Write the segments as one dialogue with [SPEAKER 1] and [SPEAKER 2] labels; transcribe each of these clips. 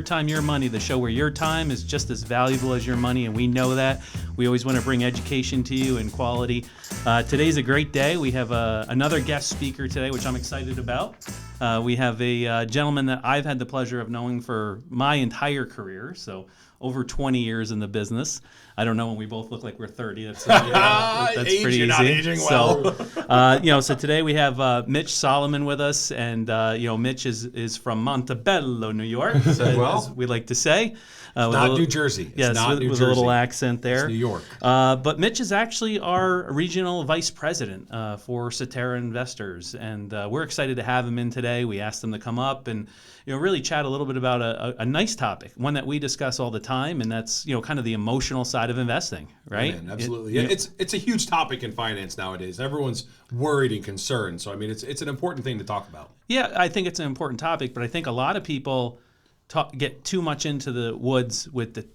[SPEAKER 1] Time, Your Money, the show where your time is just as valuable as your money, and we know that. We always want to bring education to you and quality. Today's a great day. We have another guest speaker today, which I'm excited about. We have a gentleman that I've had the pleasure of knowing for my entire career, so over 20 years in the business. I don't know when we both look like we're 30. That's pretty easy.
[SPEAKER 2] You're not aging well.
[SPEAKER 1] So today we have Mitch Solomon with us, and Mitch is from Montebello, New York, as we like to say.
[SPEAKER 2] Not New Jersey.
[SPEAKER 1] Yes, with a little accent there.
[SPEAKER 2] It's New York.
[SPEAKER 1] But Mitch is actually our regional vice president for Cetera Investors, and we're excited to have him in today. We asked him to come up and really chat a little bit about a nice topic, one that we discuss all the time, and that's kind of the emotional side of investing, right?
[SPEAKER 2] Yeah, absolutely. It's a huge topic in finance nowadays. Everyone's worried and concerned, so I mean, it's an important thing to talk about.
[SPEAKER 1] Yeah, I think it's an important topic, but I think a lot of people get too much into the woods with the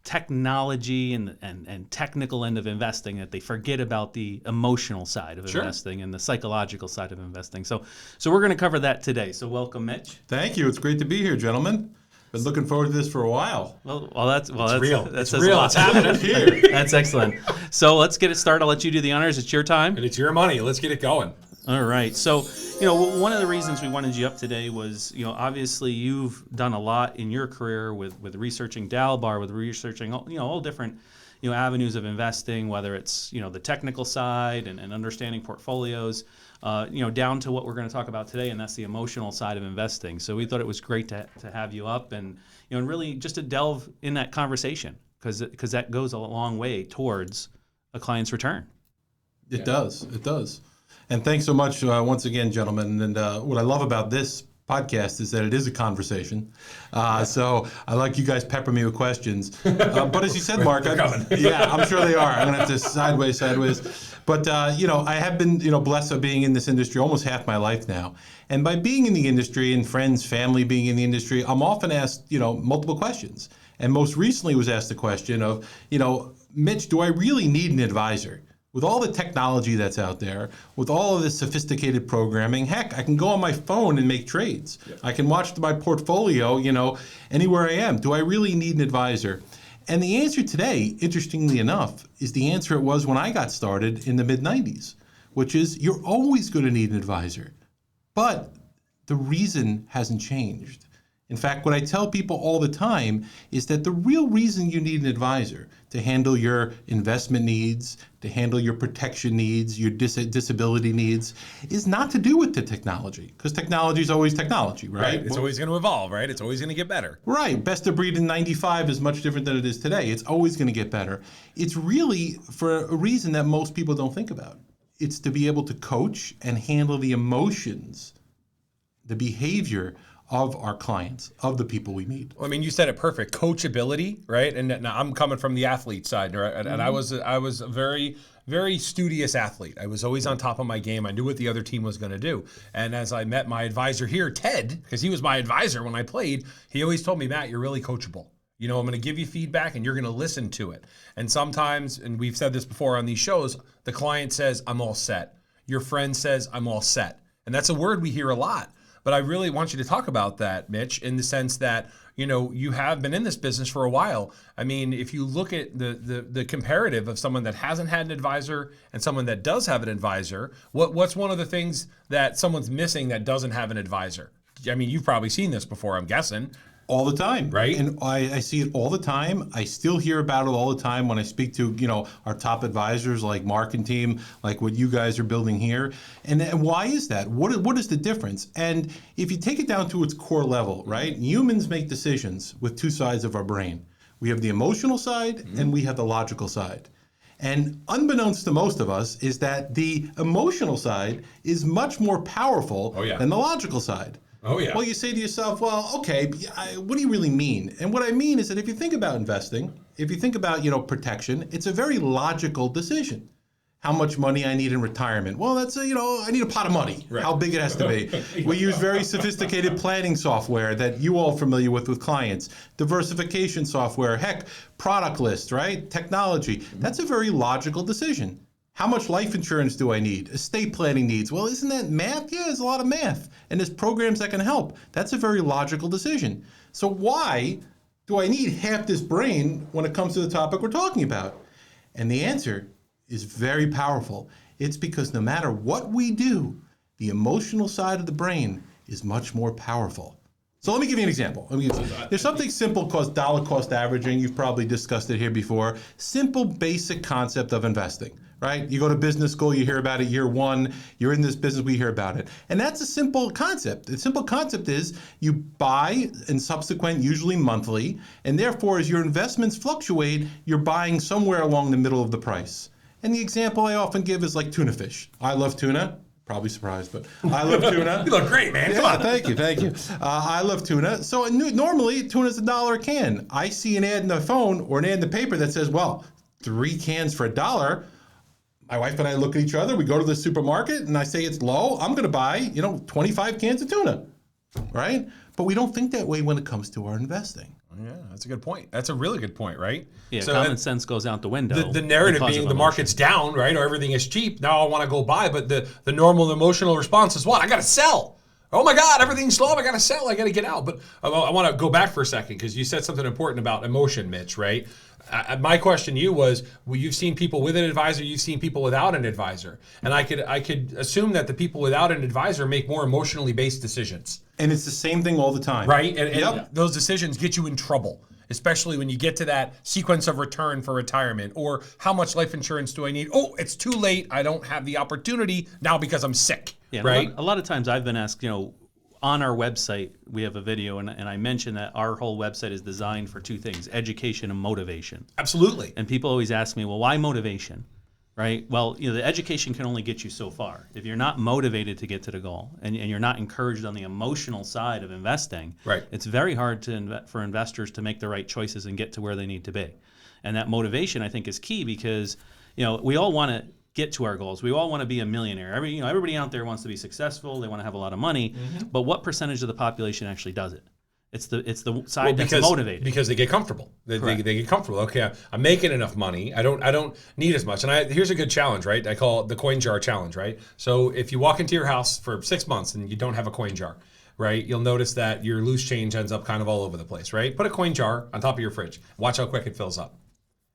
[SPEAKER 1] technology and technical end of investing that they forget about the emotional side of investing and the psychological side of investing. So we're going to cover that today. So welcome, Mitch.
[SPEAKER 3] Thank you. It's great to be here, gentlemen. Been looking forward to this for a while.
[SPEAKER 1] That's
[SPEAKER 2] real.
[SPEAKER 1] That's
[SPEAKER 2] real. It's happening here.
[SPEAKER 1] That's excellent. So let's get it started. I'll let you do the honors. It's your time.
[SPEAKER 2] And it's your money. Let's get it going.
[SPEAKER 1] All right. So, one of the reasons we wanted you up today was, obviously you've done a lot in your career with researching Dalbar, with researching, all different, avenues of investing, whether it's, the technical side and understanding portfolios, down to what we're going to talk about today, and that's the emotional side of investing. So we thought it was great to have you up and, and really just to delve in that conversation because that goes a long way towards a client's return.
[SPEAKER 3] It does. And thanks so much once again, gentlemen. And what I love about this podcast is that it is a conversation. So I like you guys pepper me with questions. But as you said, Mark, I'm sure they are. I'm going to have to sideways. But, I have been, blessed with being in this industry almost half my life now. And by being in the industry and friends, family being in the industry, I'm often asked, multiple questions. And most recently was asked the question of, Mitch, do I really need an advisor? With all the technology that's out there, with all of this sophisticated programming, heck, I can go on my phone and make trades. Yep. I can watch my portfolio, anywhere I am. Do I really need an advisor? And the answer today, interestingly enough, is the answer it was when I got started in the mid-90s, which is you're always going to need an advisor. But the reason hasn't changed. In fact, what I tell people all the time is that the real reason you need an advisor to handle your investment needs, to handle your protection needs, your disability needs, is not to do with the technology, because technology is always technology, right?
[SPEAKER 2] It's always going to evolve, right? It's always going to get better.
[SPEAKER 3] Right. Best of breed in 95 is much different than it is today. It's always going to get better. It's really for a reason that most people don't think about. It's to be able to coach and handle the emotions, the behavior of our clients, of the people we meet.
[SPEAKER 2] Well, I mean, you said it perfect. Coachability, right? And now I'm coming from the athlete side, right? And I was a very, very studious athlete. I was always on top of my game. I knew what the other team was going to do. And as I met my advisor here, Ted, because he was my advisor when I played, he always told me, Matt, you're really coachable. I'm going to give you feedback and you're going to listen to it. And sometimes, and we've said this before on these shows, the client says, I'm all set. Your friend says, I'm all set. And that's a word we hear a lot. But I really want you to talk about that, Mitch, in the sense that, you have been in this business for a while. I mean, if you look at the comparative of someone that hasn't had an advisor and someone that does have an advisor, what's one of the things that someone's missing that doesn't have an advisor? I mean, you've probably seen this before, I'm guessing.
[SPEAKER 3] All the time.
[SPEAKER 2] Right.
[SPEAKER 3] And I see it all the time. I still hear about it all the time when I speak to, our top advisors like Mark and team, like what you guys are building here. And why is that? What is the difference? And if you take it down to its core level, right? Humans make decisions with two sides of our brain. We have the emotional side and we have the logical side. And unbeknownst to most of us is that the emotional side is much more powerful than the logical side.
[SPEAKER 2] Oh, yeah.
[SPEAKER 3] Well, you say to yourself, well, okay, what do you really mean? And what I mean is that if you think about investing, if you think about, protection, it's a very logical decision. How much money I need in retirement? Well, that's, I need a pot of money, right. How big it has to be. We use very sophisticated planning software that you all are familiar with clients, diversification software, heck, product lists, right? Technology. That's a very logical decision. How much life insurance do I need? Estate planning needs. Well, isn't that math? Yeah, there's a lot of math. And there's programs that can help. That's a very logical decision. So why do I need half this brain when it comes to the topic we're talking about? And the answer is very powerful. It's because no matter what we do, the emotional side of the brain is much more powerful. So let me give you an example. There's something simple called dollar cost averaging. You've probably discussed it here before. Simple, basic concept of investing, right? You go to business school, you hear about it year one. You're in this business, we hear about it. And that's a simple concept. The simple concept is you buy in subsequent, usually monthly, and therefore as your investments fluctuate, you're buying somewhere along the middle of the price. And the example I often give is like tuna fish. I love tuna. Probably surprised, but I love tuna.
[SPEAKER 2] You look great, man. Come on.
[SPEAKER 3] Thank you. I love tuna. So normally, tuna's $1 a can. I see an ad in the phone or an ad in the paper that says, well, 3 cans for $1. My wife and I look at each other. We go to the supermarket, and I say it's low. I'm going to buy, 25 cans of tuna, right? But we don't think that way when it comes to our investing.
[SPEAKER 2] Yeah, that's a good point. That's a really good point, right?
[SPEAKER 1] Yeah, so common sense goes out the window.
[SPEAKER 2] The narrative being the market's down, right, or everything is cheap. Now I want to go buy, but the normal emotional response is what? I got to sell. Oh my God, everything's slow. I got to sell. I got to get out. But I want to go back for a second because you said something important about emotion, Mitch, right? My question to you was, well, you've seen people with an advisor, you've seen people without an advisor. And I could assume that the people without an advisor make more emotionally based decisions.
[SPEAKER 3] And it's the same thing all the time.
[SPEAKER 2] Right? And those decisions get you in trouble, especially when you get to that sequence of return for retirement, or how much life insurance do I need? Oh, it's too late. I don't have the opportunity now because I'm sick.
[SPEAKER 1] Yeah,
[SPEAKER 2] right?
[SPEAKER 1] A lot of times I've been asked, on our website, we have a video, and I mentioned that our whole website is designed for 2 things, education and motivation.
[SPEAKER 2] Absolutely.
[SPEAKER 1] And people always ask me, well, why motivation? Right? Well, the education can only get you so far. If you're not motivated to get to the goal and you're not encouraged on the emotional side of investing,
[SPEAKER 2] right,
[SPEAKER 1] it's very hard for investors to make the right choices and get to where they need to be. And that motivation, I think, is key because, we all want to get to our goals. We all want to be a millionaire. Everybody out there wants to be successful. They want to have a lot of money. Mm-hmm. But what percentage of the population actually does it? It's the side that's motivated.
[SPEAKER 2] Because they get comfortable. They get comfortable. Okay, I'm making enough money. I don't need as much. And here's a good challenge, right? I call it the coin jar challenge, right? So if you walk into your house for 6 months and you don't have a coin jar, right, you'll notice that your loose change ends up kind of all over the place, right? Put a coin jar on top of your fridge. Watch how quick it fills up.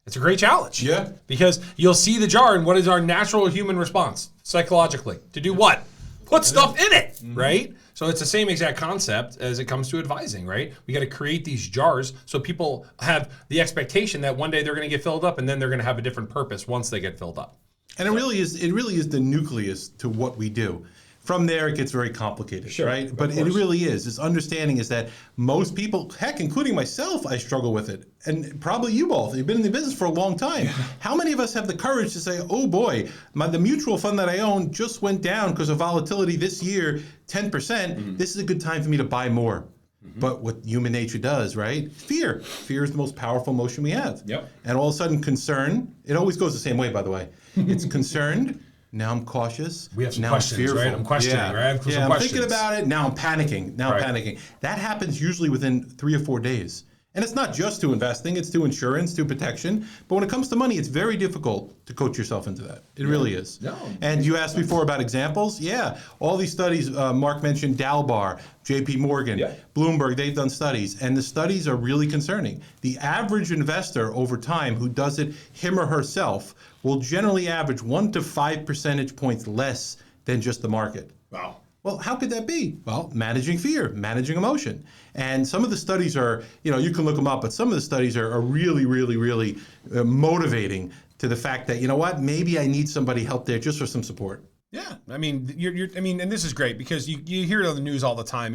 [SPEAKER 2] It's a great challenge.
[SPEAKER 3] Yeah.
[SPEAKER 2] Because you'll see the jar, and what is our natural human response psychologically? To do what? Put stuff in it, right? So it's the same exact concept as it comes to advising, right? We got to create these jars so people have the expectation that one day they're going to get filled up, and then they're going to have a different purpose once they get filled up.
[SPEAKER 3] And it really is the nucleus to what we do. From there, it gets very complicated,
[SPEAKER 2] sure,
[SPEAKER 3] right? But it really is. This understanding is that most people, heck, including myself, I struggle with it. And probably you both. You've been in the business for a long time. How many of us have the courage to say, oh boy, the mutual fund that I own just went down because of volatility this year, 10%. Mm-hmm. This is a good time for me to buy more. Mm-hmm. But what human nature does, right? Fear. Fear is the most powerful emotion we have.
[SPEAKER 2] Yep.
[SPEAKER 3] And all of a sudden, concern, it always goes the same way, by the way. It's concerned. Now I'm cautious.
[SPEAKER 2] We have some
[SPEAKER 3] now
[SPEAKER 2] questions,
[SPEAKER 3] I'm fearful.
[SPEAKER 2] right? I'm questioning, right?
[SPEAKER 3] I'm thinking about it. Now I'm panicking. I'm panicking. That happens usually within 3 or 4 days. And it's not just to investing, it's to insurance, to protection. But when it comes to money, it's very difficult to coach yourself into that. It really is.
[SPEAKER 2] No.
[SPEAKER 3] And you asked before about examples. Yeah, all these studies, Mark mentioned Dalbar, JP Morgan, Bloomberg, they've done studies. And the studies are really concerning. The average investor over time who does it him or herself will generally average 1 to 5 percentage points less than just the market.
[SPEAKER 2] Wow.
[SPEAKER 3] Well, how could that be? Well, managing fear, managing emotion. And some of the studies are, you can look them up, but some of the studies are really, really, really motivating to the fact that, maybe I need somebody help there just for some support.
[SPEAKER 2] Yeah, I mean, and this is great because you hear it on the news all the time,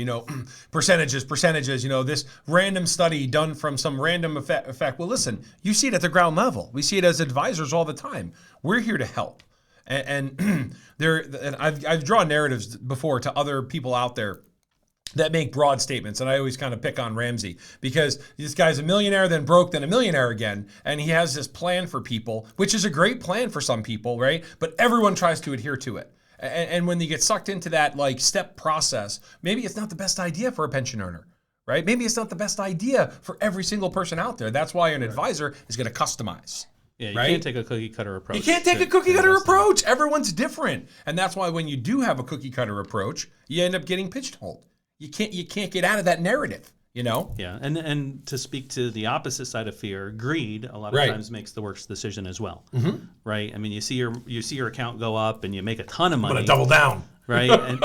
[SPEAKER 2] percentages, this random study done from some random effect. Well, listen, you see it at the ground level. We see it as advisors all the time. We're here to help. And I've drawn narratives before to other people out there that make broad statements, and I always kind of pick on Ramsey because this guy's a millionaire, then broke, then a millionaire again, and he has this plan for people, which is a great plan for some people, right? But everyone tries to adhere to it. And when you get sucked into that step process, maybe it's not the best idea for a pension earner, right? Maybe it's not the best idea for every single person out there. That's why an advisor is going to customize.
[SPEAKER 1] Yeah, you
[SPEAKER 2] right?
[SPEAKER 1] can't take a cookie cutter approach.
[SPEAKER 2] You can't take a cookie
[SPEAKER 1] to
[SPEAKER 2] cutter
[SPEAKER 1] investing.
[SPEAKER 2] approach. Everyone's different. And that's why when you do have a cookie cutter approach, you end up getting pigeonholed. You can't get out of that narrative, you know?
[SPEAKER 1] Yeah, and to speak to the opposite side of fear, greed a lot of
[SPEAKER 2] Right.
[SPEAKER 1] times makes the worst decision as well. Mm-hmm. Right? I mean, you see your account go up and you make a ton of money.
[SPEAKER 2] I'm gonna double down.
[SPEAKER 1] Right? and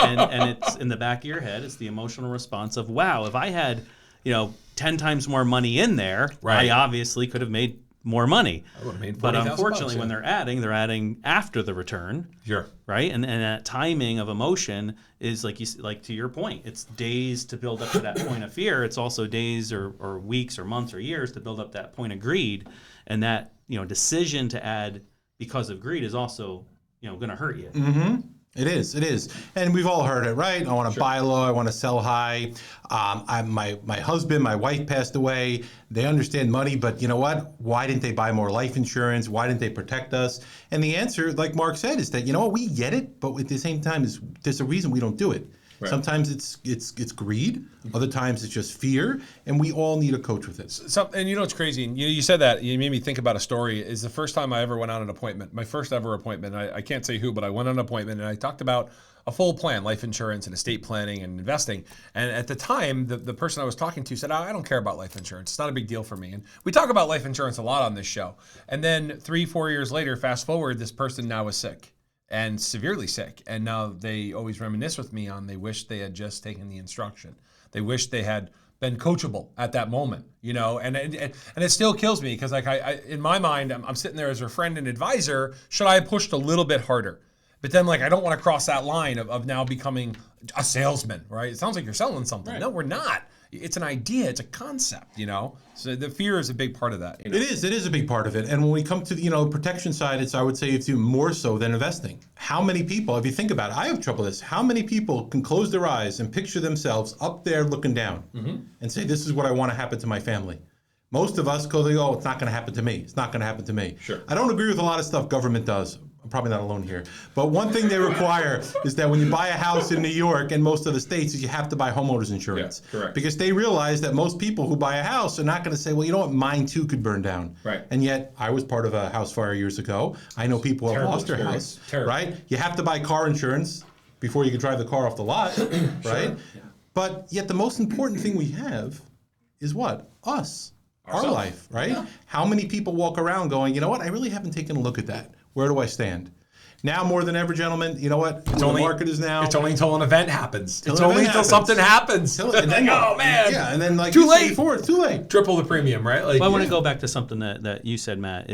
[SPEAKER 1] it's in the back of your head, it's the emotional response of, wow, if I had, 10 times more money in there,
[SPEAKER 2] Right.
[SPEAKER 1] I obviously could have made more money.
[SPEAKER 2] I would have made
[SPEAKER 1] But
[SPEAKER 2] $40,000
[SPEAKER 1] unfortunately,
[SPEAKER 2] yeah.
[SPEAKER 1] when they're adding after the return.
[SPEAKER 2] Sure.
[SPEAKER 1] Right, and that timing of emotion is like to your point. It's days to build up to that point of fear. It's also days or weeks or months or years to build up that point of greed, and that decision to add because of greed is also going to hurt you.
[SPEAKER 3] Mm-hmm. It is. And we've all heard it, right? I want to buy low, I want to sell high. My husband, my wife passed away. They understand money, but you know what? Why didn't they buy more life insurance? Why didn't they protect us? And the answer, like Mark said, is that, we get it, but at the same time, there's a reason we don't do it. Right. Sometimes it's greed. Other times it's just fear, and we all need a coach with it.
[SPEAKER 2] And it's crazy. And you said that. You made me think about a story. Is the first time I ever went on an appointment. My first ever appointment. I can't say who, but I went on an appointment and I talked about a full plan, life insurance and estate planning and investing. And at the time, the person I was talking to said, I don't care about life insurance. It's not a big deal for me. And we talk about life insurance a lot on this show. And then 3-4 years later, fast forward, this person now is sick. And severely sick. And now they always reminisce with me on they wish they had just taken the instruction. They wish they had been coachable at that moment, and it still kills me because I in my mind, I'm sitting there as a friend and advisor, should I have pushed a little bit harder? But then I don't want to cross that line of now becoming a salesman, right? It sounds like you're selling something. Right. No, we're not. It's an idea. It's a concept, So the fear is a big part of that.
[SPEAKER 3] It is a big part of it. And when we come to the protection side, I would say it's even more so than investing. How many people, if you think about it, I have trouble with this. How many people can close their eyes and picture themselves up there looking down and say, this is what I want to happen to my family? Most of us go, it's not going to happen to me. It's not going to happen to me.
[SPEAKER 2] Sure.
[SPEAKER 3] I don't agree with a lot of stuff government does. I'm probably not alone here. But one thing they require is that when you buy a house in New York and most of the states, is you have to buy homeowners insurance.
[SPEAKER 2] Yeah, correct.
[SPEAKER 3] Because they realize that most people who buy a house are not going to say, well, you know what, mine too could burn down.
[SPEAKER 2] Right.
[SPEAKER 3] And yet, I was part of a house fire years ago. I know people who have lost their house.
[SPEAKER 2] Terrible.
[SPEAKER 3] Right? You have to buy car insurance before you can drive the car off the lot. Right? Sure. Yeah. But yet the most important thing we have is what? Us. Ourselves. Our life, right? Yeah. How many people walk around going, you know what, I really haven't taken a look at that. Where do I stand? Now more than ever, gentlemen, you know what? The market is now.
[SPEAKER 2] It's only until an event happens. It's only until something happens.
[SPEAKER 3] And then,
[SPEAKER 2] oh, man.
[SPEAKER 3] Yeah, and then
[SPEAKER 2] too late.
[SPEAKER 3] Before, it's too late.
[SPEAKER 2] Triple the premium, right?
[SPEAKER 1] I want to go back to something that you said, Matt.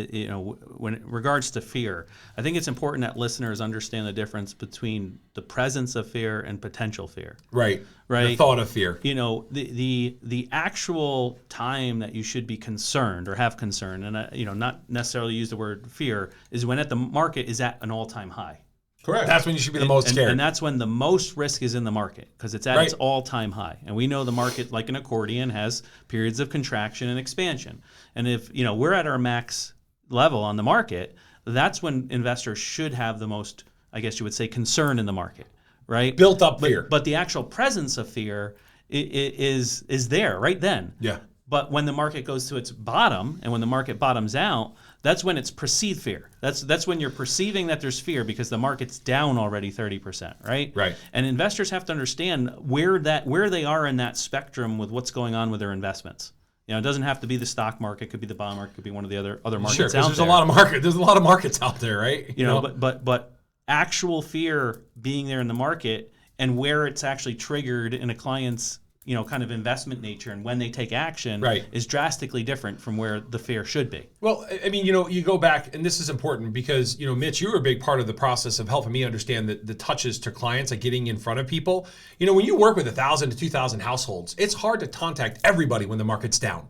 [SPEAKER 1] When in regards to fear, I think it's important that listeners understand the difference between the presence of fear and potential fear.
[SPEAKER 2] Right.
[SPEAKER 1] Right.
[SPEAKER 2] The thought of fear.
[SPEAKER 1] The actual time that you should be concerned or have concern, and not necessarily use the word fear, is when the market is at an all-time high.
[SPEAKER 2] Correct. That's when you should be the most scared.
[SPEAKER 1] And that's when the most risk is in the market because it's at its all-time high. And we know the market, like an accordion, has periods of contraction and expansion. And if we're at our max level on the market, that's when investors should have the most, I guess you would say, concern in the market. Right?
[SPEAKER 2] Built up fear.
[SPEAKER 1] But the actual presence of fear is there right then.
[SPEAKER 2] Yeah.
[SPEAKER 1] But when the market goes to its bottom and when the market bottoms out, that's when it's perceived fear. That's when you're perceiving that there's fear because the market's down already 30%, right?
[SPEAKER 2] Right.
[SPEAKER 1] And investors have to understand where they are in that spectrum with what's going on with their investments. It doesn't have to be the stock market, it could be the bond market, it could be one of the other markets out there.
[SPEAKER 2] There's a lot of markets out there, right?
[SPEAKER 1] But actual fear being there in the market and where it's actually triggered in a client's kind of investment nature and when they take action is drastically different from where the fear should be.
[SPEAKER 2] Well, I mean, you go back, and this is important because, Mitch, you were a big part of the process of helping me understand the touches to clients, like getting in front of people. When you work with 1,000 to 2,000 households, it's hard to contact everybody when the market's down.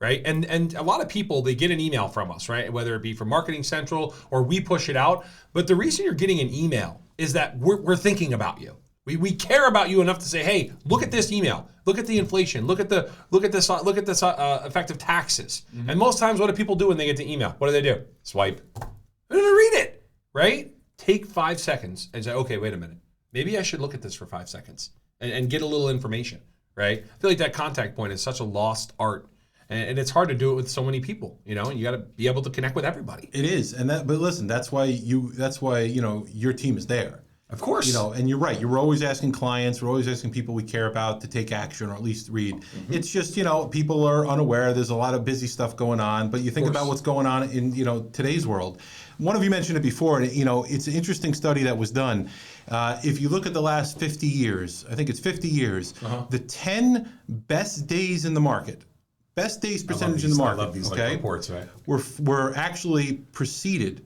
[SPEAKER 2] Right. And a lot of people, they get an email from us, right? Whether it be from Marketing Central or we push it out. But the reason you're getting an email is that we're thinking about you. We care about you enough to say, hey, look at this email. Look at the inflation. Look at this effect of taxes. Mm-hmm. And most times, what do people do when they get the email? What do? Swipe. They're gonna read it, right? Take 5 seconds and say, okay, wait a minute. Maybe I should look at this for 5 seconds and get a little information, right? I feel like that contact point is such a lost art. and it's hard to do it with so many people, you know, and you got to be able to connect with everybody.
[SPEAKER 3] It is, but listen, that's why your team is there.
[SPEAKER 2] Of course.
[SPEAKER 3] You know, and you're right. You're always asking clients, we're always asking people we care about to take action or at least read. Mm-hmm. It's just, people are unaware. There's a lot of busy stuff going on, but you think about what's going on in, today's world. One of you mentioned it before, and, it's an interesting study that was done. If you look at the last 50 years, I think it's 50 years, the 10 best days in the market, best days percentage in the market,
[SPEAKER 2] I love these reports, right?
[SPEAKER 3] Were actually preceded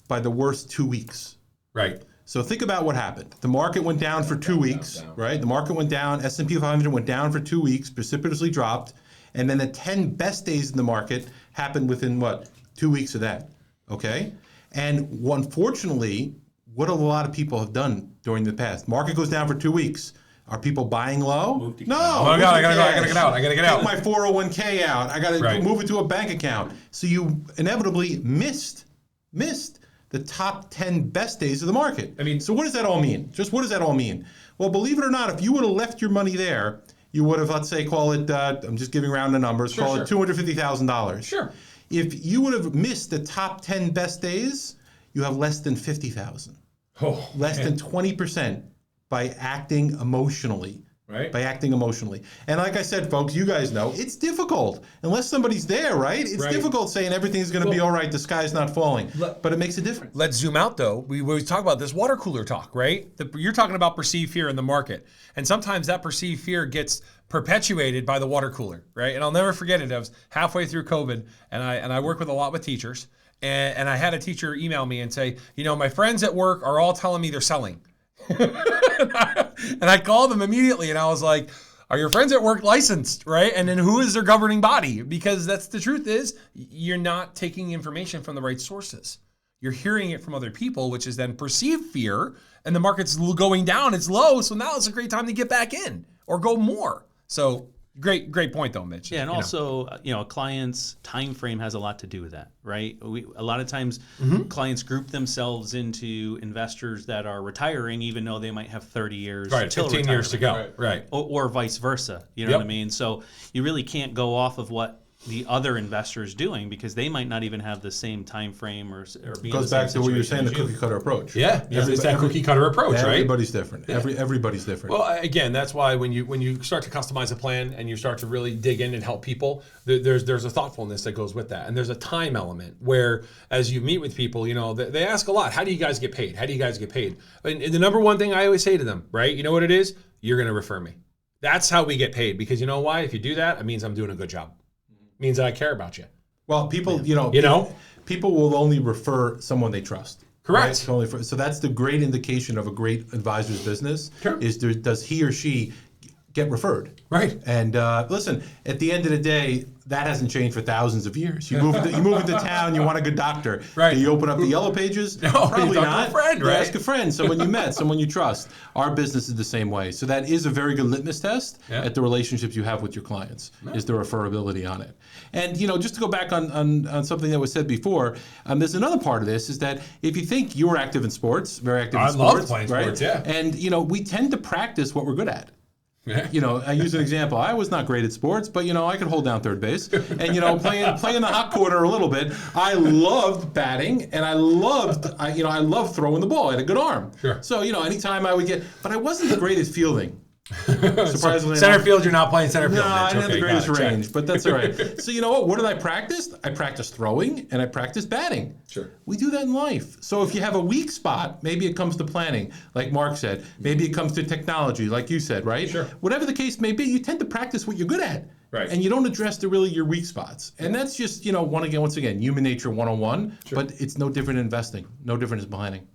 [SPEAKER 3] by the worst 2 weeks.
[SPEAKER 2] Right.
[SPEAKER 3] So think about what happened. The market went down for 2 weeks, right? The market went down, S&P 500 went down for 2 weeks, precipitously dropped, and then the 10 best days in the market happened within, 2 weeks of that, okay? And unfortunately, what a lot of people have done during the past. Market goes down for 2 weeks. Are people buying low? No.
[SPEAKER 2] Oh my God, I gotta get out.
[SPEAKER 3] Take my 401k out. I gotta move it to a bank account. So you inevitably missed the top 10 best days of the market.
[SPEAKER 2] I mean,
[SPEAKER 3] so what does that all mean? Just what does that all mean? Well, believe it or not, if you would have left your money there, you would have, let's say, call it, I'm just giving round the numbers, call it $250,000.
[SPEAKER 2] Sure.
[SPEAKER 3] If you would have missed the top 10 best days, you have less than $50,000.
[SPEAKER 2] Oh,
[SPEAKER 3] less than 20% by acting emotionally.
[SPEAKER 2] Right.
[SPEAKER 3] By acting emotionally. And like I said, folks, you guys know, it's difficult. Unless somebody's there, right? It's difficult saying everything's going to be all right, the sky's not falling. But it makes a difference.
[SPEAKER 2] Let's zoom out, though. We talk about this water cooler talk, right? You're talking about perceived fear in the market. And sometimes that perceived fear gets perpetuated by the water cooler, right? And I'll never forget it. I was halfway through COVID, and I work with a lot with teachers. And I had a teacher email me and say, my friends at work are all telling me they're selling. And I called them immediately and I was like, are your friends at work licensed, right? And then who is their governing body? Because that's the truth is you're not taking information from the right sources. You're hearing it from other people, which is then perceived fear, and the market's going down, it's low, so now it's a great time to get back in or go more. So great point though, Mitch.
[SPEAKER 1] Yeah, and also, a client's time frame has a lot to do with that, right? A lot of times clients group themselves into investors that are retiring, even though they might have 30 years,
[SPEAKER 2] right, 15 years to go, right?
[SPEAKER 1] Or vice versa. You know what I mean? So you really can't go off of what the other investors doing because they might not even have the same time frame or be.
[SPEAKER 3] It goes back to what you were saying, the cookie cutter approach.
[SPEAKER 2] Yeah, it's that cookie cutter approach, right?
[SPEAKER 3] Everybody's different. Yeah. Everybody's different.
[SPEAKER 2] Well, again, that's why when you start to customize a plan and you start to really dig in and help people, there's a thoughtfulness that goes with that, and there's a time element where as you meet with people, they ask a lot. How do you guys get paid? How do you guys get paid? And the number one thing I always say to them, right? You know what it is? You're going to refer me. That's how we get paid because you know why? If you do that, it means I'm doing a good job. Means that I care about you.
[SPEAKER 3] Well, people, people will only refer someone they trust.
[SPEAKER 2] Correct.
[SPEAKER 3] Right? So that's the great indication of a great advisor's business. Sure. Does he or she get referred?
[SPEAKER 2] Right.
[SPEAKER 3] And listen, at the end of the day, that hasn't changed for thousands of years. You move into town, you want a good doctor.
[SPEAKER 2] Right.
[SPEAKER 3] Do you open up the yellow pages?
[SPEAKER 2] No,
[SPEAKER 3] probably
[SPEAKER 2] you
[SPEAKER 3] not.
[SPEAKER 2] A friend,
[SPEAKER 3] you
[SPEAKER 2] right?
[SPEAKER 3] ask a friend, someone you met, someone you trust. Our business is the same way. So that is a very good litmus test at the relationships you have with your clients, is the referability on it. And just to go back on something that was said before, there's another part of this is that if you think you're active in sports, very active in sports. I love playing sports, yeah. And we tend to practice what we're good at. Yeah. I use an example. I was not great at sports, but I could hold down third base. And playing the hot corner a little bit. I loved batting, and I loved throwing the ball. I had a good arm. Sure. So anytime I would but I wasn't the greatest fielding. Surprisingly,
[SPEAKER 2] center field, you're not playing center field.
[SPEAKER 3] No, I didn't have the greatest range, but that's all right. So you know what? What did I practice? I practiced throwing and I practiced batting.
[SPEAKER 2] Sure.
[SPEAKER 3] We do that in life. So if you have a weak spot, maybe it comes to planning, like Mark said. Maybe it comes to technology, like you said, right?
[SPEAKER 2] Sure.
[SPEAKER 3] Whatever the case may be, you tend to practice what you're good at.
[SPEAKER 2] Right.
[SPEAKER 3] And you don't address your weak spots. And that's just, once again, human nature 101, but it's no different in investing, no different in planning.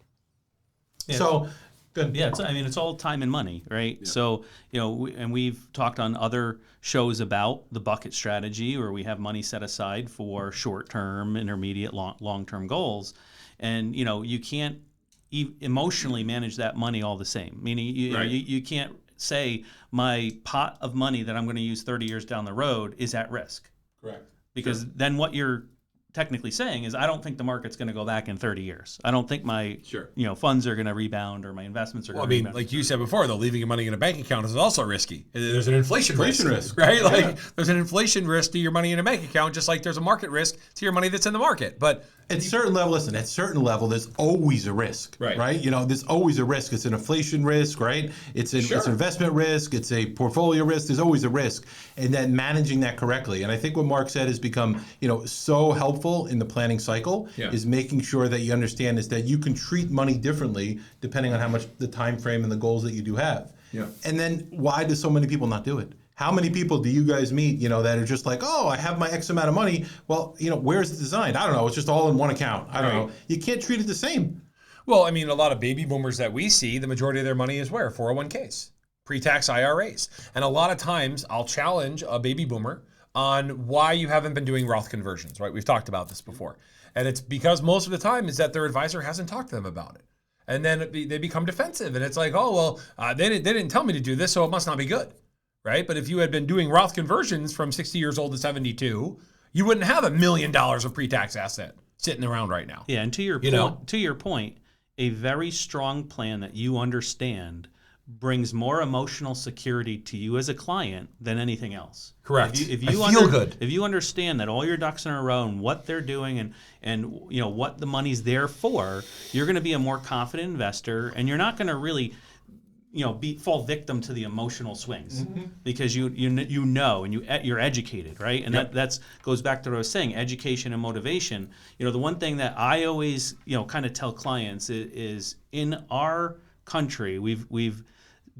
[SPEAKER 3] Yeah. So, good.
[SPEAKER 1] Yeah, it's all time and money, right? Yeah. So, and we've talked on other shows about the bucket strategy where we have money set aside for short-term, intermediate, long-term goals. And, you can't emotionally manage that money all the same. Meaning you can't say my pot of money that I'm going to use 30 years down the road is at risk.
[SPEAKER 3] Correct.
[SPEAKER 1] Because then what you're technically saying is I don't think the market's going to go back in 30 years. I don't think my
[SPEAKER 2] Sure.
[SPEAKER 1] funds are going to rebound or my investments are
[SPEAKER 2] Well,
[SPEAKER 1] going to
[SPEAKER 2] I mean,
[SPEAKER 1] rebound.
[SPEAKER 2] like you said before, though, leaving your money in a bank account is also risky. There's an inflation risk, right?
[SPEAKER 3] Yeah.
[SPEAKER 2] Like there's an inflation risk to your money in a bank account, just like there's a market risk to your money that's in the market. But
[SPEAKER 3] at certain level, listen, at certain level, there's always a risk,
[SPEAKER 2] Right.
[SPEAKER 3] There's always a risk. It's an inflation risk, right? It's an
[SPEAKER 2] Sure.
[SPEAKER 3] investment risk. It's a portfolio risk. There's always a risk. And then managing that correctly. And I think what Mark said has become, so helpful in the planning cycle is making sure that you understand is that you can treat money differently depending on how much the time frame and the goals that you do have.
[SPEAKER 2] Yeah.
[SPEAKER 3] And then why do so many people not do it? How many people do you guys meet, that are just like, oh, I have my X amount of money. Well, where's it designed? I don't know. It's just all in one account. I don't know. You can't treat it the same.
[SPEAKER 2] Well, I mean, a lot of baby boomers that we see, the majority of their money is where? 401ks, pre-tax IRAs. And a lot of times I'll challenge a baby boomer on why you haven't been doing Roth conversions, right? We've talked about this before. And it's because most of the time is that their advisor hasn't talked to them about it. And then they become defensive. And it's like, oh, well, they didn't tell me to do this, so it must not be good. Right? But if you had been doing Roth conversions from 60 years old to 72, you wouldn't have $1 million of pre-tax asset sitting around right now.
[SPEAKER 1] Yeah, and to your point, a very strong plan that you understand brings more emotional security to you as a client than anything else.
[SPEAKER 2] Correct.
[SPEAKER 1] If
[SPEAKER 2] I
[SPEAKER 1] you
[SPEAKER 2] feel good.
[SPEAKER 1] If you understand that all your ducks in a row and what they're doing and what the money's there for, you're going to be a more confident investor, and you're not going to really fall victim to the emotional swings because you know and you're educated, right? And that goes back to what I was saying, education and motivation. The one thing that I always kind of tell clients is in our country we've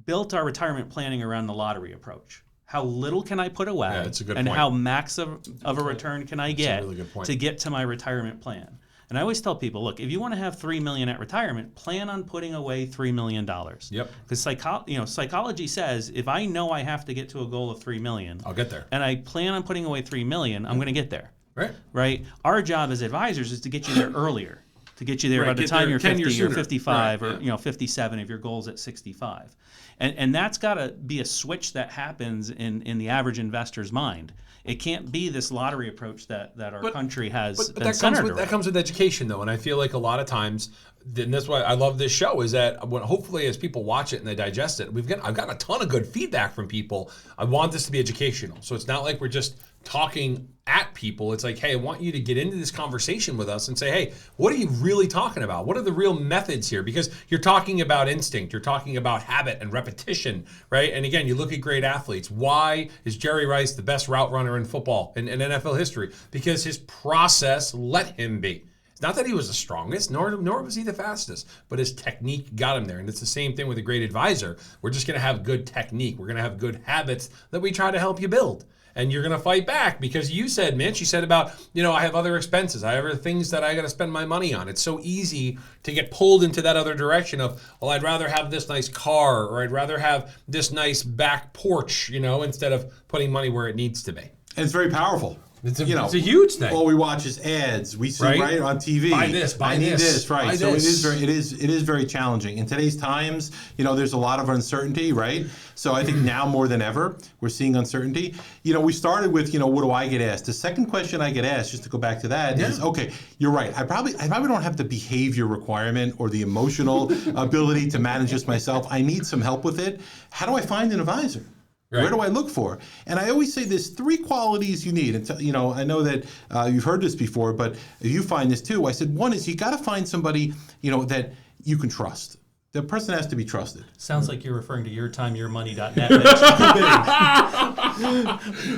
[SPEAKER 1] built our retirement planning around the lottery approach. How little can I put away,
[SPEAKER 2] that's a good
[SPEAKER 1] and
[SPEAKER 2] point.
[SPEAKER 1] how max of a return can I get
[SPEAKER 2] really good point.
[SPEAKER 1] to get to my retirement plan? And I always tell people, look, if you want to have $3 million at retirement, plan on putting away $3 million.
[SPEAKER 2] Yep.
[SPEAKER 1] Because psychology says if I know I have to get to a goal of $3 million,
[SPEAKER 2] I'll get there.
[SPEAKER 1] and I plan on putting away $3 million, I'm going to get there.
[SPEAKER 2] Right.
[SPEAKER 1] Right. Our job as advisors is to get you there earlier, to get you there by the
[SPEAKER 2] get
[SPEAKER 1] time
[SPEAKER 2] there
[SPEAKER 1] you're
[SPEAKER 2] 10
[SPEAKER 1] 50
[SPEAKER 2] years
[SPEAKER 1] or
[SPEAKER 2] sooner.
[SPEAKER 1] 55
[SPEAKER 2] Right,
[SPEAKER 1] or 57 if your goal's at 65. And that's got to be a switch that happens in the average investor's mind. It can't be this lottery approach that our country has been centered around.
[SPEAKER 2] That comes with education, though, and I feel like a lot of times, and that's why I love this show, is that hopefully as people watch it and they digest it, I've gotten a ton of good feedback from people. I want this to be educational, so it's not like we're just talking at people. It's like, hey, I want you to get into this conversation with us and say, hey, what are you really talking about? What are the real methods here? Because you're talking about instinct, you're talking about habit and repetition, right? And again, you look at great athletes. Why is Jerry Rice the best route runner in football, in NFL history? Because his process let him be. It's not that he was the strongest, nor was he the fastest, but his technique got him there. And it's the same thing with a great advisor. We're just going to have good technique. We're going to have good habits that we try to help you build. And you're going to fight back because you said, Mitch, you said about, I have other expenses. I have other things that I got to spend my money on. It's so easy to get pulled into that other direction of, well, I'd rather have this nice car or I'd rather have this nice back porch, instead of putting money where it needs to be.
[SPEAKER 3] And it's very powerful.
[SPEAKER 2] It's a huge thing.
[SPEAKER 3] All we watch is ads. We see right on TV.
[SPEAKER 2] Buy this, buy
[SPEAKER 3] I need
[SPEAKER 2] this,
[SPEAKER 3] this, right?
[SPEAKER 2] buy
[SPEAKER 3] So
[SPEAKER 2] this.
[SPEAKER 3] it is very challenging in today's times. There's a lot of uncertainty, right? So I think now more than ever we're seeing uncertainty. We started with what do I get asked? The second question I get asked, just to go back to that, is okay. You're right. I probably don't have the behavior requirement or the emotional ability to manage this myself. I need some help with it. How do I find an advisor? Right. Where do I look for? And I always say there's 3 qualities you need. And I know that you've heard this before, but you find this too. I said one is you got to find somebody that you can trust. The person has to be trusted.
[SPEAKER 1] Sounds like you're referring to yourtimeyourmoney.net.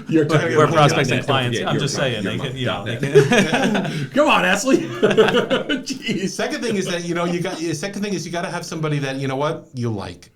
[SPEAKER 1] We're prospects and clients. I'm just saying. They can,
[SPEAKER 2] Come on, Ashley.
[SPEAKER 3] Second thing is that you got to have somebody that you like.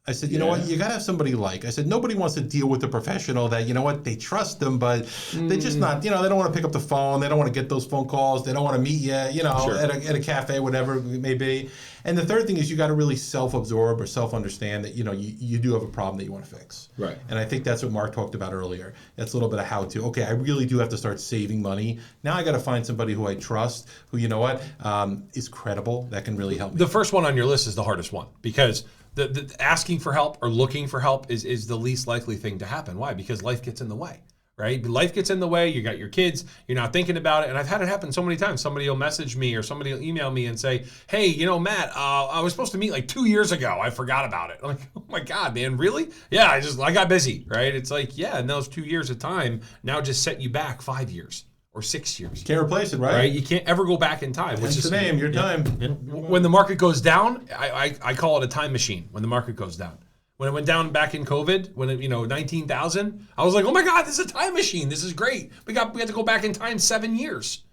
[SPEAKER 3] I said, you know what, you got to have somebody like. I said, nobody wants to deal with a professional that, they trust them, but they just not, they don't want to pick up the phone. They don't want to get those phone calls. They don't want to meet you, at a cafe, whatever it may be. And the third thing is you got to really self-absorb or self-understand that, you do have a problem that you want to fix.
[SPEAKER 2] Right.
[SPEAKER 3] And I think that's what Mark talked about earlier. That's a little bit of how to, okay, I really do have to start saving money. Now I got to find somebody who I trust, who, is credible, that can really help me.
[SPEAKER 2] The first one on your list is the hardest one because the asking for help or looking for help is the least likely thing to happen. Why? Because life gets in the way, right? Life gets in the way. You got your kids. You're not thinking about it. And I've had it happen so many times. Somebody will message me or somebody will email me and say, hey, Matt, I was supposed to meet like 2 years ago. I forgot about it. I'm like, oh my God, man, really? Yeah, I got busy, right? It's like, yeah, and those 2 years of time now just set you back 5 years or 6 years.
[SPEAKER 3] Can't replace it, right?
[SPEAKER 2] Right? You can't ever go back in time.
[SPEAKER 3] Which is the name, your time.
[SPEAKER 2] When the market goes down, I call it a time machine when the market goes down. When it went down back in COVID, when it, 19,000, I was like, oh my God, this is a time machine. This is great. We had to go back in time 7 years,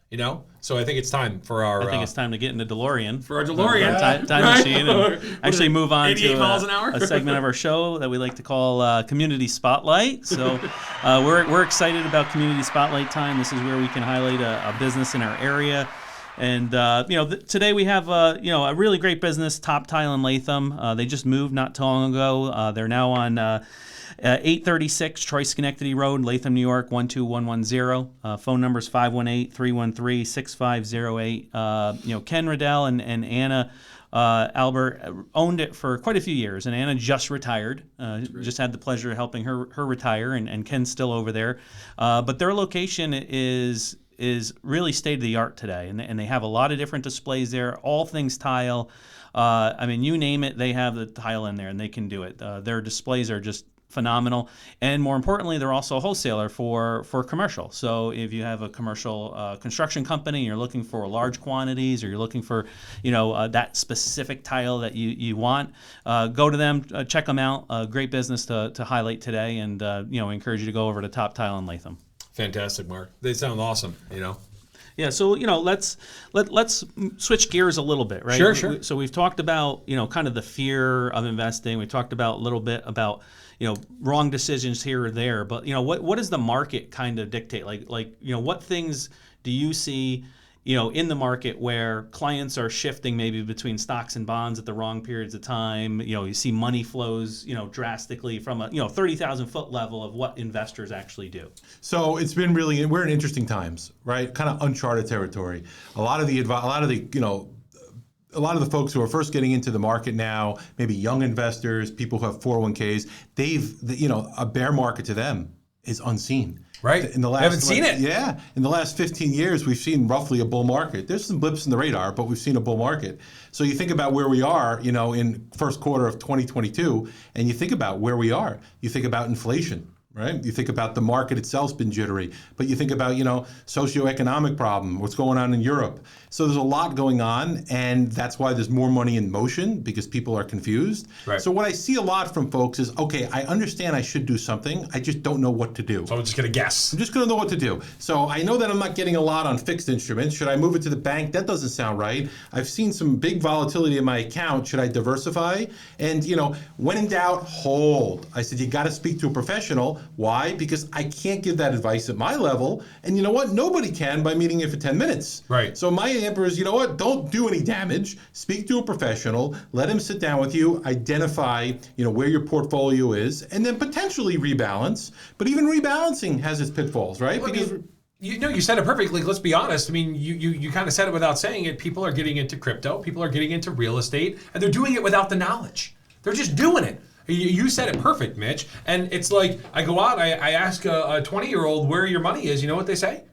[SPEAKER 2] So I think it's time for our...
[SPEAKER 1] I think it's time to get in the DeLorean.
[SPEAKER 2] For our DeLorean.
[SPEAKER 1] Time machine. And actually move on
[SPEAKER 2] 88 miles an hour?
[SPEAKER 1] to a segment of our show that we like to call Community Spotlight. So we're excited about Community Spotlight time. This is where we can highlight a business in our area. And, today we have, a really great business, Top Tile in Latham. They just moved not too long ago. They're now on 836 Troy Schenectady Road, Latham, New York, 12110. Phone number is 518-313-6508. Ken Riddell and Anna Albert owned it for quite a few years, and Anna just retired. Just had the pleasure of helping her retire, and Ken's still over there. But their location is really state-of-the-art today, and they have a lot of different displays there, all things tile. You name it, they have the tile in there, and they can do it. Their displays are just phenomenal, and more importantly, they're also a wholesaler for commercial. So if you have a commercial construction company, and you're looking for large quantities, or you're looking for that specific tile that you want, go to them, check them out. Great business to highlight today, and encourage you to go over to Top Tile in Latham.
[SPEAKER 2] Fantastic, Mark. They sound awesome,
[SPEAKER 1] Yeah, so let's switch gears a little bit, right?
[SPEAKER 2] Sure.
[SPEAKER 1] So we've talked about kind of the fear of investing. We talked about a little bit about wrong decisions here or there. But what does the market kind of dictate? Like what things do you see in the market where clients are shifting maybe between stocks and bonds at the wrong periods of time? You see money flows drastically from a 30,000 foot level of what investors actually do.
[SPEAKER 3] So it's been we're in interesting times, right? Kind of uncharted territory. A lot of the folks who are first getting into the market now, maybe young investors, people who have 401ks, a bear market to them is unseen.
[SPEAKER 2] Right. Haven't seen it.
[SPEAKER 3] Yeah. In the last 15 years, we've seen roughly a bull market. There's some blips in the radar, but we've seen a bull market. So you think about where we are, in first quarter of 2022, and you think about where we are. You think about inflation. Right? You think about the market itself's been jittery, but you think about, socioeconomic problem, what's going on in Europe. So there's a lot going on, and that's why there's more money in motion, because people are confused.
[SPEAKER 2] Right.
[SPEAKER 3] So what I see a lot from folks is, okay, I understand I should do something, I just don't know what to do.
[SPEAKER 2] So I'm just going to guess.
[SPEAKER 3] I'm just going to know what to do. So I know that I'm not getting a lot on fixed instruments. Should I move it to the bank? That doesn't sound right. I've seen some big volatility in my account. Should I diversify? And, when in doubt, hold. I said, you got to speak to a professional. Why? Because I can't give that advice at my level. And you know what? Nobody can by meeting you for 10 minutes.
[SPEAKER 2] Right.
[SPEAKER 3] So my answer is, don't do any damage. Speak to a professional. Let him sit down with you, identify, where your portfolio is, and then potentially rebalance. But even rebalancing has its pitfalls, right?
[SPEAKER 2] Well,
[SPEAKER 3] because
[SPEAKER 2] you said it perfectly. Let's be honest. You kind of said it without saying it. People are getting into crypto. People are getting into real estate, and they're doing it without the knowledge. They're just doing it. You said it perfect, Mitch. And it's like, I go out, I ask a 20-year-old where your money is. You know what they say?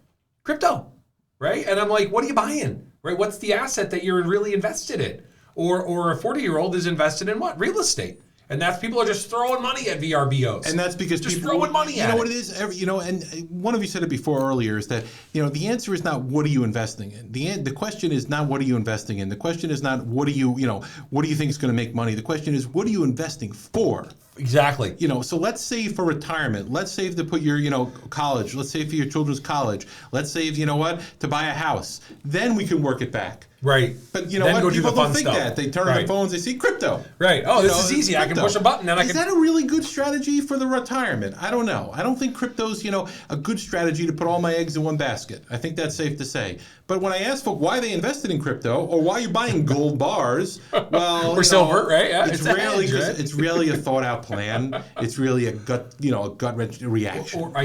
[SPEAKER 2] Crypto, right? And I'm like, what are you buying, right? What's the asset that you're really invested in? Or a 40-year-old is invested in what? Real estate. And that's people are just throwing money at VRBOs.
[SPEAKER 3] And that's because
[SPEAKER 2] just
[SPEAKER 3] people
[SPEAKER 2] throwing money at it.
[SPEAKER 3] You know what it is? And one of you said it before earlier is that, the answer is not what are you investing in. The question is not what are you investing in. The question is not what do you think is going to make money. The question is what are you investing for?
[SPEAKER 2] Exactly.
[SPEAKER 3] So let's save for retirement. Let's save to put your, college. Let's save for your children's college. Let's save, to buy a house. Then we can work it back.
[SPEAKER 2] Right.
[SPEAKER 3] But you know then what? People don't think that. They turn on their phones, they see crypto.
[SPEAKER 2] Right. Oh, this is easy. Crypto. I can push a button and
[SPEAKER 3] Is that a really good strategy for the retirement? I don't know. I don't think crypto's, a good strategy to put all my eggs in one basket. I think that's safe to say. But when I ask folk why they invested in crypto or why you're buying gold bars, well,
[SPEAKER 2] or silver, right? Yeah,
[SPEAKER 3] it's really a thought out plan. It's really a gut reaction.
[SPEAKER 2] Or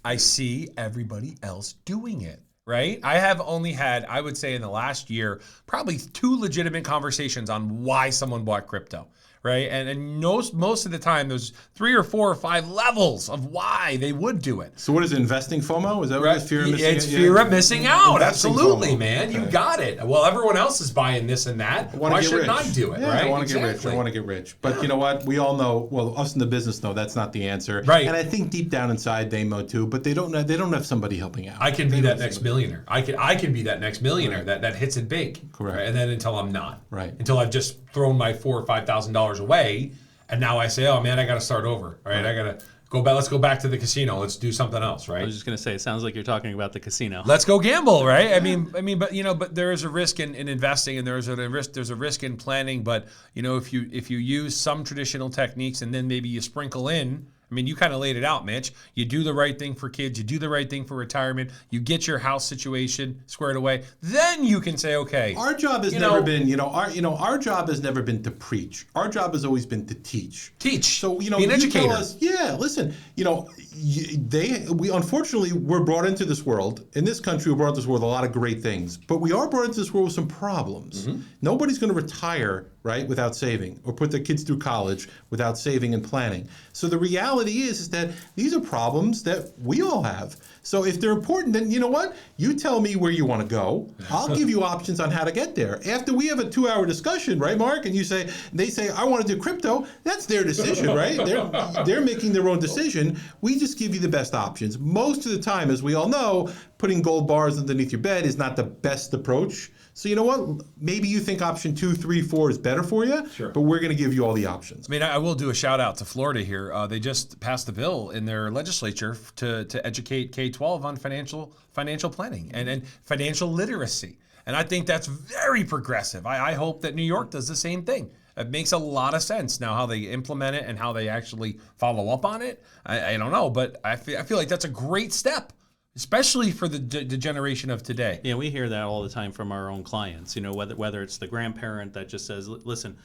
[SPEAKER 2] I see everybody else doing it. Right? I have only had, I would say in the last year, probably 2 legitimate conversations on why someone bought crypto. right? And most of the time, there's 3 or 4 or 5 levels of why they would do it.
[SPEAKER 3] So what is it, investing FOMO? Is that what it is? Fear of missing
[SPEAKER 2] It's fear of missing out.
[SPEAKER 3] Investing
[SPEAKER 2] Absolutely,
[SPEAKER 3] FOMO.
[SPEAKER 2] man.
[SPEAKER 3] Okay.
[SPEAKER 2] You got it. Well, everyone else is buying this and that. Why shouldn't I do it,
[SPEAKER 3] Yeah,
[SPEAKER 2] right?
[SPEAKER 3] I want to get rich. I want to get rich. But you know what? We all know, well, us in the business know that's not the answer.
[SPEAKER 2] Right.
[SPEAKER 3] And I think deep down inside they know too, but they don't have somebody helping out.
[SPEAKER 2] I can be that next millionaire. I can be that next millionaire that hits it big.
[SPEAKER 3] Correct.
[SPEAKER 2] Right? And then until I'm not.
[SPEAKER 3] Right.
[SPEAKER 2] Until I've just thrown my $4,000 or $5,000 away, and now I say, oh man, I got to start over. Right. I got to go back. Let's go back to the casino. Let's do something else. Right.
[SPEAKER 1] I was just going to say, it sounds like you're talking about the casino.
[SPEAKER 2] Let's go gamble, right? I mean, but there is a risk in investing, and there's a risk in planning. But if you use some traditional techniques, and then maybe you sprinkle in. I mean, you kind of laid it out, Mitch. You do the right thing for kids. You do the right thing for retirement. You get your house situation squared away. Then you can say, okay.
[SPEAKER 3] Our job has never been, our job has never been to preach. Our job has always been to teach.
[SPEAKER 2] Teach.
[SPEAKER 3] So
[SPEAKER 2] be an
[SPEAKER 3] you
[SPEAKER 2] educator.
[SPEAKER 3] tell us, listen, we unfortunately we're brought into this world. In this country, we're brought into this world with a lot of great things, but we are brought into this world with some problems. Mm-hmm. Nobody's going to retire, right, without saving, or put their kids through college without saving and planning. So the reality is that these are problems that we all have. So if they're important, then you know what? You tell me where you want to go. I'll give you options on how to get there. After we have a 2-hour discussion, right, Mark? And they say, I want to do crypto. That's their decision, right? They're making their own decision. We just give you the best options. Most of the time, as we all know, putting gold bars underneath your bed is not the best approach. So you know what? Maybe you think option 2, 3, 4 is better for you,
[SPEAKER 2] Sure.
[SPEAKER 3] But we're going to give you all the options.
[SPEAKER 2] I mean, I will do a shout out to Florida here. They just passed a bill in their legislature to educate K-12 on financial planning and financial literacy. And I think that's very progressive. I hope that New York does the same thing. It makes a lot of sense now how they implement it and how they actually follow up on it. I don't know, but I feel like that's a great step. Especially for the generation of today.
[SPEAKER 1] Yeah, we hear that all the time from our own clients. Whether it's the grandparent that just says, "Listen,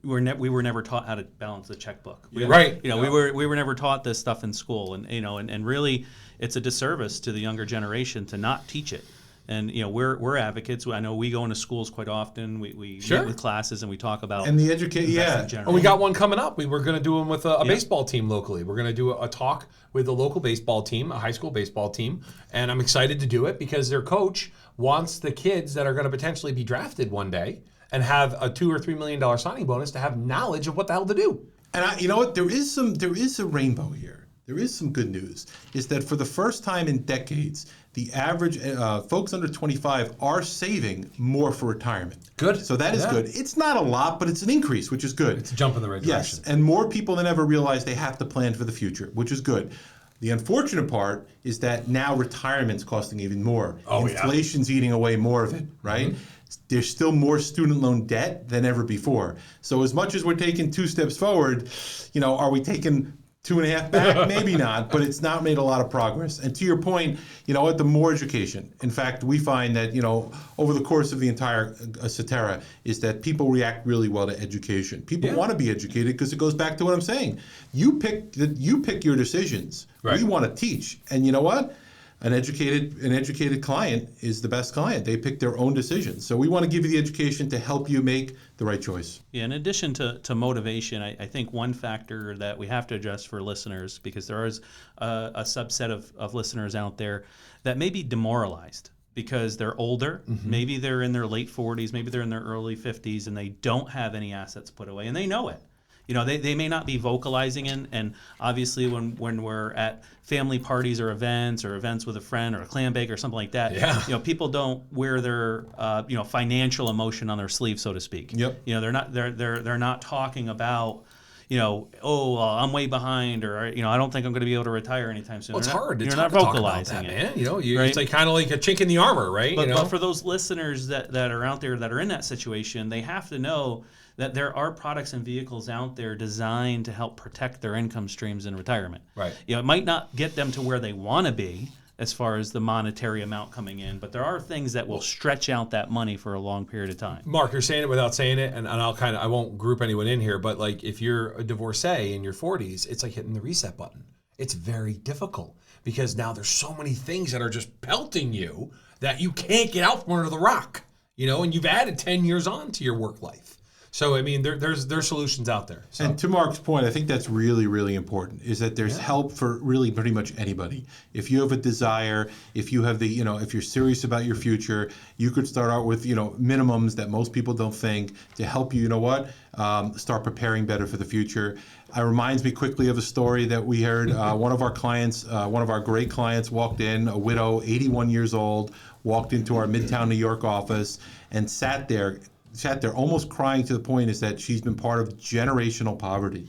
[SPEAKER 1] we were never taught how to balance the checkbook."
[SPEAKER 2] Right.
[SPEAKER 1] We were never taught this stuff in school, and really, it's a disservice to the younger generation to not teach it. And we're advocates. I know we go into schools quite often. We meet with classes and we talk about
[SPEAKER 3] and the education. Yeah,
[SPEAKER 2] and we got one coming up. We're going to do one with a baseball team locally. We're going to do a talk with a local baseball team, a high school baseball team, and I'm excited to do it because their coach wants the kids that are going to potentially be drafted one day and have a $2 or $3 million signing bonus to have knowledge of what the hell to do.
[SPEAKER 3] And you know what? There is a rainbow here. There is some good news. Is that for the first time in decades, the average folks under 25 are saving more for retirement.
[SPEAKER 2] Good.
[SPEAKER 3] So that is good. It's not a lot, but it's an increase, which is good.
[SPEAKER 2] It's a jump in the right direction.
[SPEAKER 3] Yes, and more people than ever realize they have to plan for the future, which is good. The unfortunate part is that now retirement's costing even more. Inflation's eating away more of it, right? Mm-hmm. There's still more student loan debt than ever before. So as much as we're taking 2 steps forward, are we taking 2.5 back? Maybe not, but it's not made a lot of progress. And to your point, the more education. In fact, we find that, over the course of the entire Cetera, is that people react really well to education. People want to be educated because it goes back to what I'm saying. You pick your decisions.
[SPEAKER 2] Right.
[SPEAKER 3] We want to teach. And you know what? An educated client is the best client. They pick their own decisions. So we want to give you the education to help you make the right choice.
[SPEAKER 1] Yeah, in addition to motivation, I think one factor that we have to address for listeners, because there is a subset of listeners out there that may be demoralized because they're older, maybe they're in their late 40s, maybe they're in their early 50s, and they don't have any assets put away, and they know it. They may not be vocalizing in, and obviously when we're at family parties or events with a friend or a clam bake or something like that, people don't wear their financial emotion on their sleeve, so to speak.
[SPEAKER 3] Yep.
[SPEAKER 1] They're not talking about I'm way behind, or I don't think I'm going to be able to retire anytime soon.
[SPEAKER 2] Well, it's hard.
[SPEAKER 1] You're not vocalizing it,
[SPEAKER 2] man.
[SPEAKER 1] Right?
[SPEAKER 2] It's like kind of like a chink in the armor, right?
[SPEAKER 1] But for those listeners that are out there that are in that situation, they have to know that there are products and vehicles out there designed to help protect their income streams in retirement.
[SPEAKER 2] Right.
[SPEAKER 1] It might not get them to where they want to be as far as the monetary amount coming in, but there are things that will stretch out that money for a long period of time.
[SPEAKER 2] Mark, you're saying it without saying it, and I won't group anyone in here, but like if you're a divorcee in your 40s, it's like hitting the reset button. It's very difficult because now there's so many things that are just pelting you that you can't get out from under the rock, and you've added 10 years on to your work life. So I mean, there's solutions out there. So.
[SPEAKER 3] And to Mark's point, I think that's really, really important, is that there's help for really pretty much anybody. If you have a desire, if you have if you're serious about your future, you could start out with, minimums that most people don't think to help you, start preparing better for the future. It reminds me quickly of a story that we heard. One of our clients, one of our great clients walked in, a widow, 81 years old, walked into our Midtown New York office and sat there almost crying, to the point is that she's been part of generational poverty.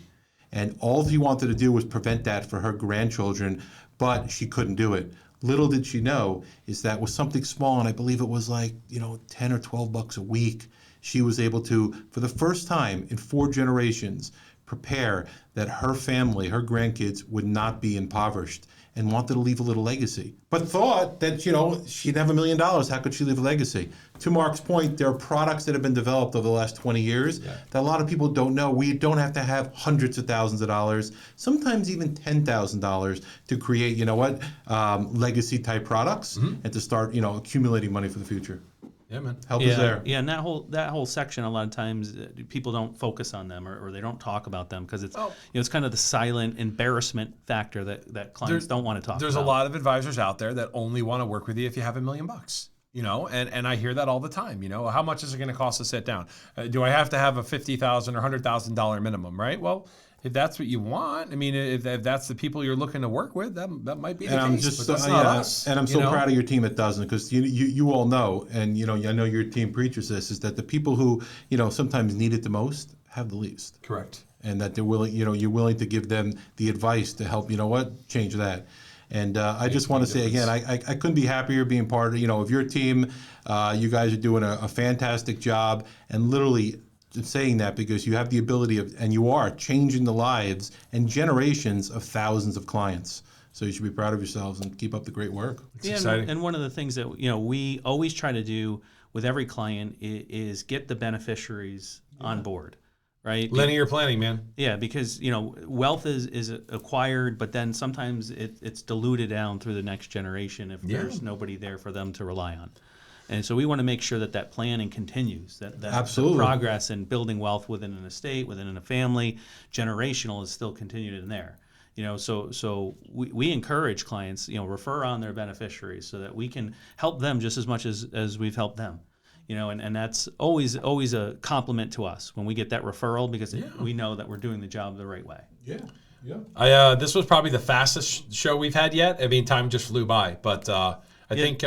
[SPEAKER 3] And all she wanted to do was prevent that for her grandchildren, but she couldn't do it. Little did she know is that with something small, and I believe it was like, 10 or 12 bucks a week, she was able to, for the first time in 4 generations, prepare that her family, her grandkids, would not be impoverished, and wanted to leave a little legacy. But thought that, she'd have $1 million. How could she leave a legacy? To Mark's point, there are products that have been developed over the last 20 years that a lot of people don't know. We don't have to have hundreds of thousands of dollars, sometimes even $10,000 to create, legacy type products and to start, accumulating money for the future.
[SPEAKER 2] Yeah, man.
[SPEAKER 3] Help is there.
[SPEAKER 1] Yeah, and that whole section, a lot of times people don't focus on them or they don't talk about them because it's it's kind of the silent embarrassment factor that clients don't want to talk about.
[SPEAKER 2] There's a lot of advisors out there that only want to work with you if you have $1 million. And I hear that all the time. How much is it going to cost to sit down? Do I have to have a $50,000 or $100,000 minimum? Right. Well, if that's what you want, I mean, if that's the people you're looking to work with, that might be the case.
[SPEAKER 3] I'm just
[SPEAKER 2] but that's not us,
[SPEAKER 3] and I'm so proud of your team that doesn't, because you all know, and I know your team preaches this, is that the people who sometimes need it the most have the least.
[SPEAKER 2] Correct.
[SPEAKER 3] And that they're willing, you're willing to give them the advice to help. Change that. And I just want to say again, I couldn't be happier being part of your team. You guys are doing a fantastic job, and literally saying that because you have the ability of, and you are changing the lives and generations of thousands of clients. So you should be proud of yourselves and keep up the great work.
[SPEAKER 2] It's exciting.
[SPEAKER 1] And one of the things that we always try to do with every client is get the beneficiaries on board, right?
[SPEAKER 2] Linear planning, man.
[SPEAKER 1] Yeah, because wealth is acquired, but then sometimes it's diluted down through the next generation if there's nobody there for them to rely on. And so we want to make sure that planning continues, that
[SPEAKER 3] Absolutely.
[SPEAKER 1] The progress in building wealth within an estate, within a family, generational is still continued in there. So we encourage clients, refer on their beneficiaries so that we can help them just as much as we've helped them. And that's always a compliment to us when we get that referral, because we know that we're doing the job the right way.
[SPEAKER 3] Yeah. Yeah.
[SPEAKER 2] This was probably the fastest show we've had yet. I mean, time just flew by, but I think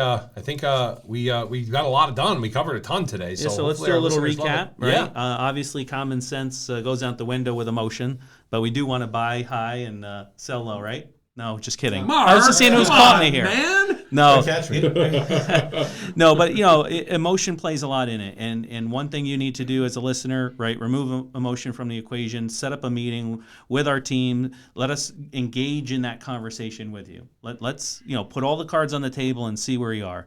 [SPEAKER 2] we got a lot done. We covered a ton today.
[SPEAKER 1] So let's do a little recap. Right? Yeah. Obviously, common sense goes out the window with emotion, but we do want to buy high and sell low, right? No, just kidding.
[SPEAKER 2] Mark,
[SPEAKER 1] I was just seeing who's caught me here.
[SPEAKER 2] Man.
[SPEAKER 1] No,
[SPEAKER 3] Catch me.
[SPEAKER 1] no, but emotion plays a lot in it, and one thing you need to do as a listener, right? Remove emotion from the equation. Set up a meeting with our team. Let us engage in that conversation with you. Let's put all the cards on the table and see where you are.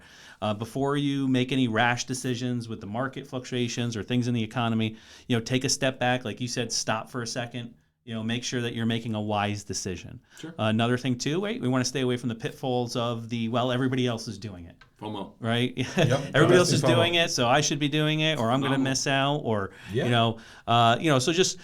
[SPEAKER 1] Before you make any rash decisions with the market fluctuations or things in the economy, take a step back, like you said, stop for a second. Make sure that you're making a wise decision.
[SPEAKER 2] Sure.
[SPEAKER 1] Another thing too, we want to stay away from the pitfalls of everybody else is doing it.
[SPEAKER 2] FOMO.
[SPEAKER 1] Right?
[SPEAKER 3] Yep.
[SPEAKER 1] Everybody else is doing it, so I should be doing it, or I'm going to miss out, or so just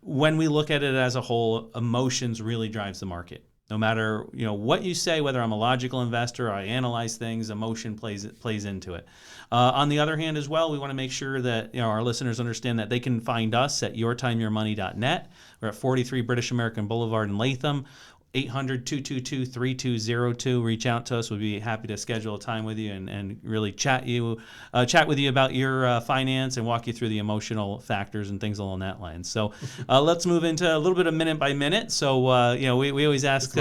[SPEAKER 1] when we look at it as a whole, emotions really drives the market. No matter what you say, whether I'm a logical investor or I analyze things, emotion plays into it. On the other hand, as well, we want to make sure that our listeners understand that they can find us at yourtimeyourmoney.net. We're at 43 British American Boulevard in Latham. 800-222-3202. Reach out to us. We'd be happy to schedule a time with you and really chat with you about your finance and walk you through the emotional factors and things along that line. So let's move into a little bit of minute by minute. So we always ask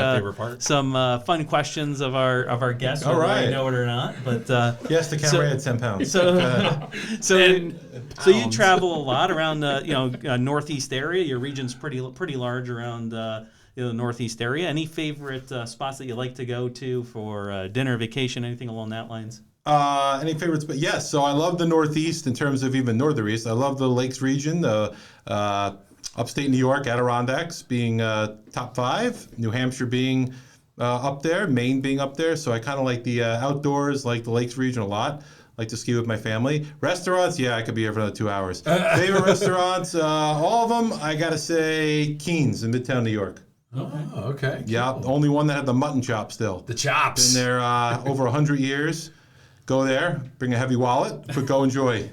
[SPEAKER 1] some fun questions of our guests,
[SPEAKER 3] All
[SPEAKER 1] whether
[SPEAKER 3] right.
[SPEAKER 1] they know it or not. But
[SPEAKER 3] Yes, the camera had 10 pounds.
[SPEAKER 1] So you travel a lot around the Northeast area. Your region's pretty large around the Northeast area. Any favorite spots that you like to go to for dinner, vacation, anything along that lines?
[SPEAKER 3] Any favorites? But yes, so I love the Northeast in terms of even Northern East. I love the Lakes region, the upstate New York, Adirondacks being top 5, New Hampshire being up there, Maine being up there. So I kind of like the outdoors, like the Lakes region a lot. Like to ski with my family. Restaurants, yeah, I could be here for another 2 hours. Favorite restaurants, all of them, I gotta say Keen's in Midtown New York.
[SPEAKER 2] Oh, okay.
[SPEAKER 3] Yeah, the only one that had the mutton chop still.
[SPEAKER 2] The chops.
[SPEAKER 3] Been there over 100 years. Go there, bring a heavy wallet, but go enjoy.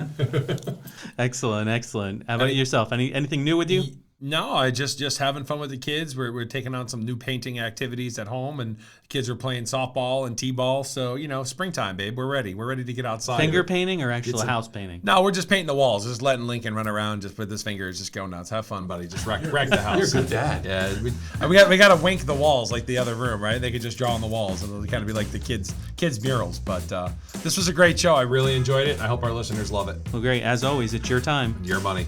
[SPEAKER 1] Excellent, excellent. How about yourself? Anything new with you?
[SPEAKER 2] No, I just having fun with the kids. We're taking on some new painting activities at home, and the kids are playing softball and t-ball. So springtime, babe. We're ready. We're ready to get outside.
[SPEAKER 1] Finger painting or actual house painting?
[SPEAKER 2] No, we're just painting the walls. Just letting Lincoln run around just with his fingers, just go nuts. Have fun, buddy. Just wreck the house.
[SPEAKER 3] You're a good dad.
[SPEAKER 2] Yeah, we got to wink the walls like the other room, right? They could just draw on the walls, and it'll kind of be like the kids murals. But this was a great show. I really enjoyed it. I hope our listeners love it.
[SPEAKER 1] Well, great. As always, it's your time.
[SPEAKER 2] Your money.